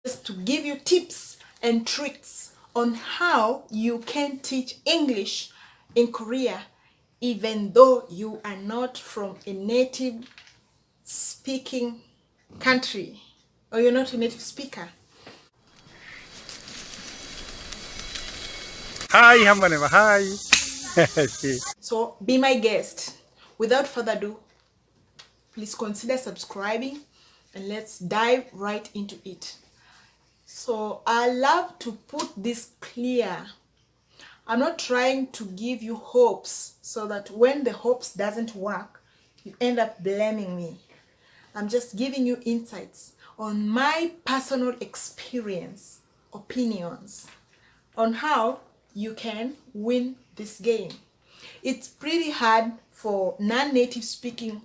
just to give you tips and tricks on how you can teach English in Korea, even though you are not from a native speaking country or you're not a native speaker. Hi, Hambaneva. Hi. So be my guest. Without further ado, please consider subscribing and let's dive right into it. So I love to put this clear. I'm not trying to give you hopes so that when the hopes doesn't work, you end up blaming me. I'm just giving you insights on my personal experience, opinions on how you can win this game. It's pretty hard for non-native speaking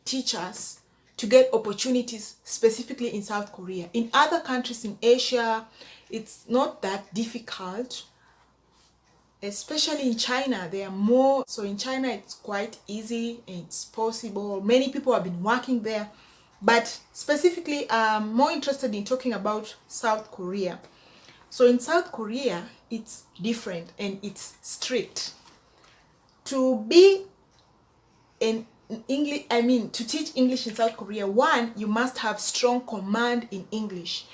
teachers to get opportunities specifically in South Korea. In other countries in Asia, it's not that difficult. Especially in China, there are more. So in China, it's quite easy. It's possible. Many people have been working there. But specifically, I'm more interested in talking about South Korea. So in South Korea, it's different and it's strict. To be in English, to teach English in South Korea, one, you must have strong command in English.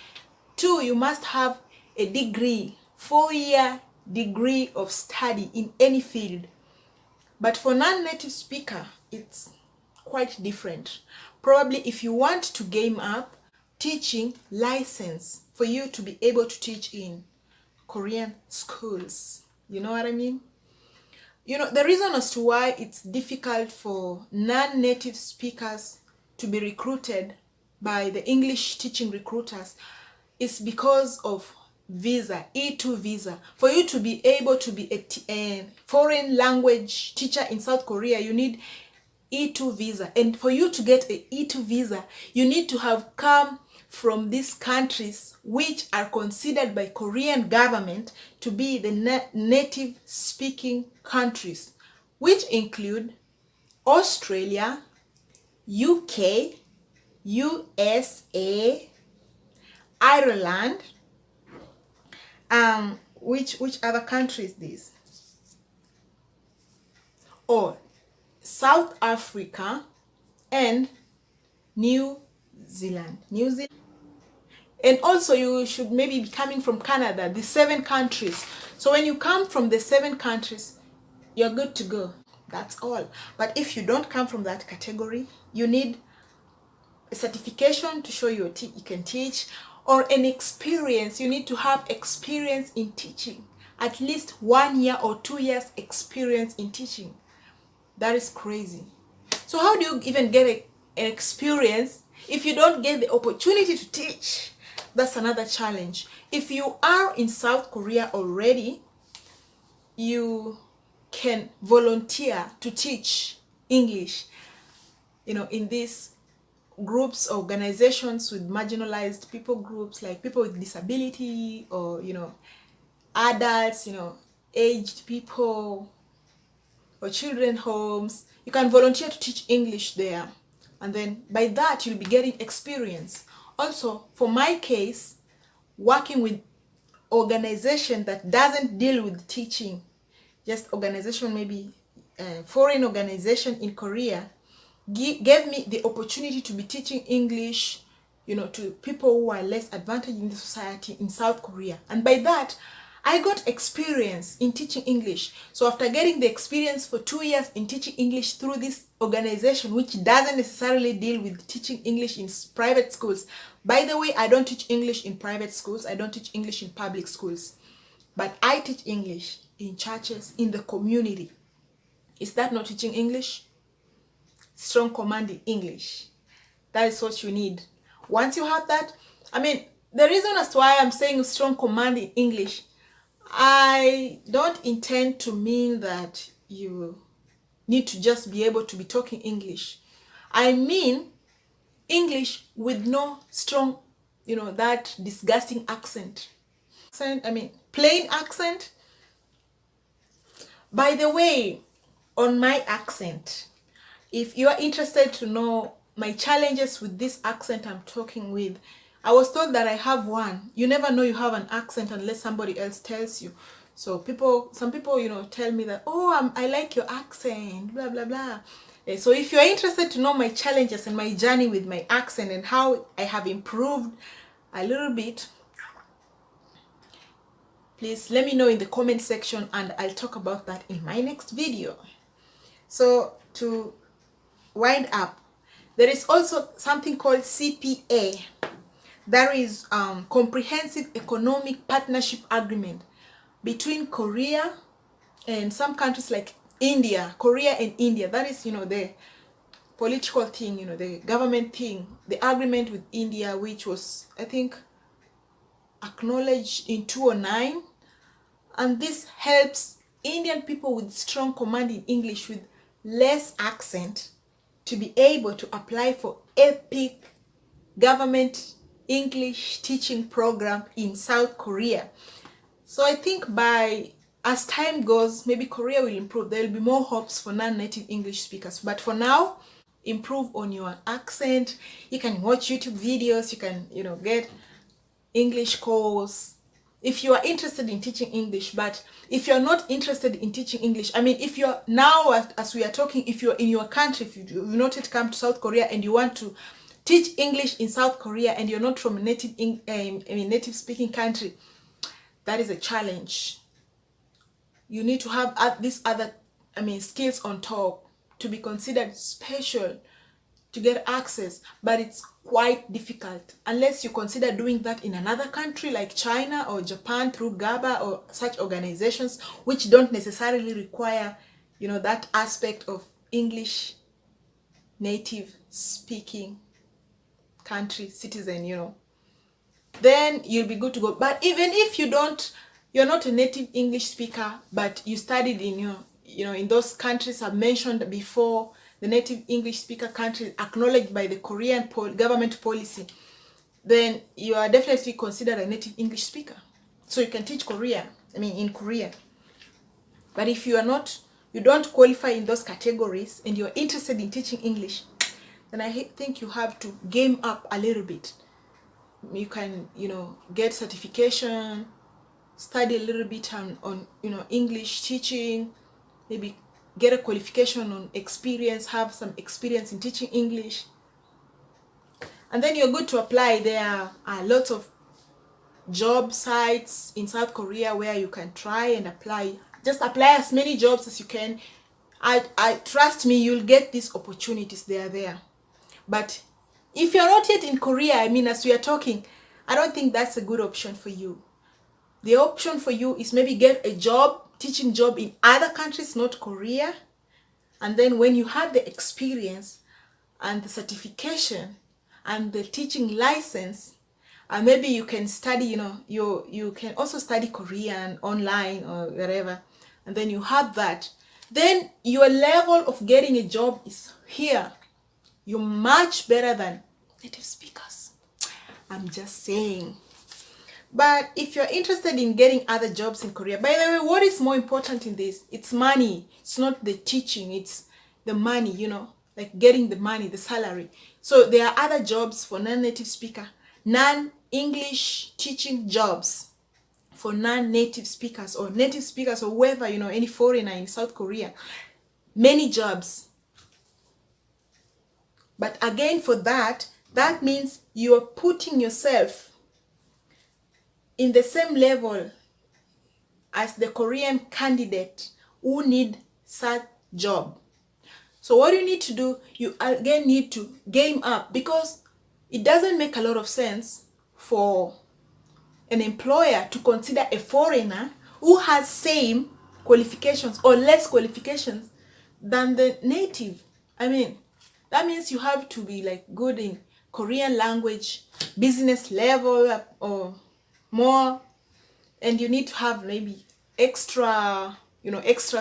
Two, you must have a degree, 4-year degree of study in any field. But for non-native speaker, it's quite different. Probably if you want to game up teaching license for you to be able to teach in Korean schools. You know what I mean? The reason as to why it's difficult for non-native speakers to be recruited by the English teaching recruiters is because of visa, E2 visa. For you to be able to be a foreign language teacher in South Korea, you need E2 visa. And for you to get a E2 visa, you need to have come from these countries which are considered by Korean government to be the native speaking countries, which include Australia, UK, USA, Ireland, which other countries these? Or South Africa and New Zealand. And also you should maybe be coming from Canada, the 7 countries. So when you come from the 7 countries, you're good to go. That's all. But if you don't come from that category, you need a certification to show you can teach, or an experience. You need to have experience in teaching, at least 1 year or 2 years experience in teaching. That is crazy. So how do you even get an experience if you don't get the opportunity to teach? That's another challenge. If you are in South Korea already, you can volunteer to teach English, in these groups, organizations with marginalized people groups, like people with disability, or adults, aged people, or children homes. You can volunteer to teach English there, and then by that you'll be getting experience. Also, for my case, working with organization that doesn't deal with teaching, just organization, maybe foreign organization in Korea, gave me the opportunity to be teaching English, to people who are less advantaged in the society in South Korea. And by that, I got experience in teaching English. So after getting the experience for 2 years in teaching English through this organization, which doesn't necessarily deal with teaching English in private schools. By the way, I don't teach English in private schools. I don't teach English in public schools. But I teach English in churches, in the community. Is that not teaching English? Strong command in English. That is what you need. Once you have that, the reason as to why I'm saying strong command in English, I don't intend to mean that you need to just be able to be talking English. I mean English with no strong, that disgusting accent. Plain accent. By the way, on my accent, if you are interested to know my challenges with this accent I'm talking with. I was told that I have one. You never know you have an accent unless somebody else tells you. So some people, tell me that, oh, I like your accent, blah, blah, blah. So if you're interested to know my challenges and my journey with my accent and how I have improved a little bit, please let me know in the comment section and I'll talk about that in my next video. So to wind up, there is also something called CPA. That is Comprehensive Economic Partnership Agreement between Korea and some countries like India, Korea and India. That is, the political thing, the government thing, the agreement with India, which was, I think, acknowledged in 2009. And this helps Indian people with strong command in English with less accent to be able to apply for EPIK government English teaching program in South Korea. So I think as time goes, maybe Korea will improve. There will be more hopes for non-native English speakers. But for now, improve on your accent. You can watch YouTube videos. You can, get English course. If you are interested in teaching English, but if you're not interested in teaching English, I mean, if you're now, as we are talking, if you're in your country, if you've not yet come to South Korea and you want to teach English in South Korea and you're not from a native speaking country, that is a challenge. You need to have these other, skills on top to be considered special to get access, but it's quite difficult unless you consider doing that in another country like China or Japan through GABA or such organizations which don't necessarily require, that aspect of English native speaking country citizen, then you'll be good to go. But even if you're not a native English speaker, but you studied in in those countries I've mentioned before, the native English speaker country acknowledged by the Korean government policy, then you are definitely considered a native English speaker. So you can teach in Korea. But if you don't qualify in those categories and you're interested in teaching English, then I think you have to game up a little bit. You can, get certification, study a little bit on English teaching, maybe get a qualification on experience, have some experience in teaching English, and then you're good to apply. There are lots of job sites in South Korea where you can try and apply. Just apply as many jobs as you can. I trust me, you'll get these opportunities. They are there. But if you're not yet in Korea, as we are talking, I don't think that's a good option for you. The option for you is maybe get a teaching job in other countries, not Korea. And then when you have the experience and the certification and the teaching license, and maybe you can study, you can also study Korean online or wherever, and then you have that, then your level of getting a job is here. You're much better than native speakers. I'm just saying. But if you're interested in getting other jobs in Korea, by the way, what is more important in this? It's money. It's not the teaching. It's the money, like getting the money, the salary. So there are other jobs for non-native speaker, non-English teaching jobs for non-native speakers or native speakers or whoever, any foreigner in South Korea. Many jobs. But again, for that means you're putting yourself in the same level as the Korean candidate who need such job. So what you need to do, you again need to game up, because it doesn't make a lot of sense for an employer to consider a foreigner who has same qualifications or less qualifications than the native. That means you have to be like good in Korean language, business level or more, and you need to have maybe extra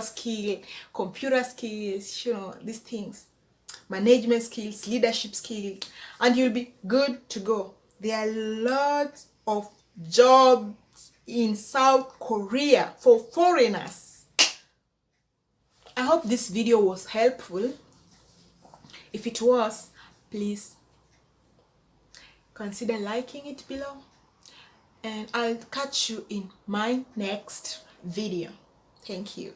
skill, computer skills, these things, management skills, leadership skills, and you'll be good to go. There are lots of jobs in South Korea for foreigners. I hope this video was helpful. If it was, please consider liking it below, and I'll catch you in my next video. Thank you.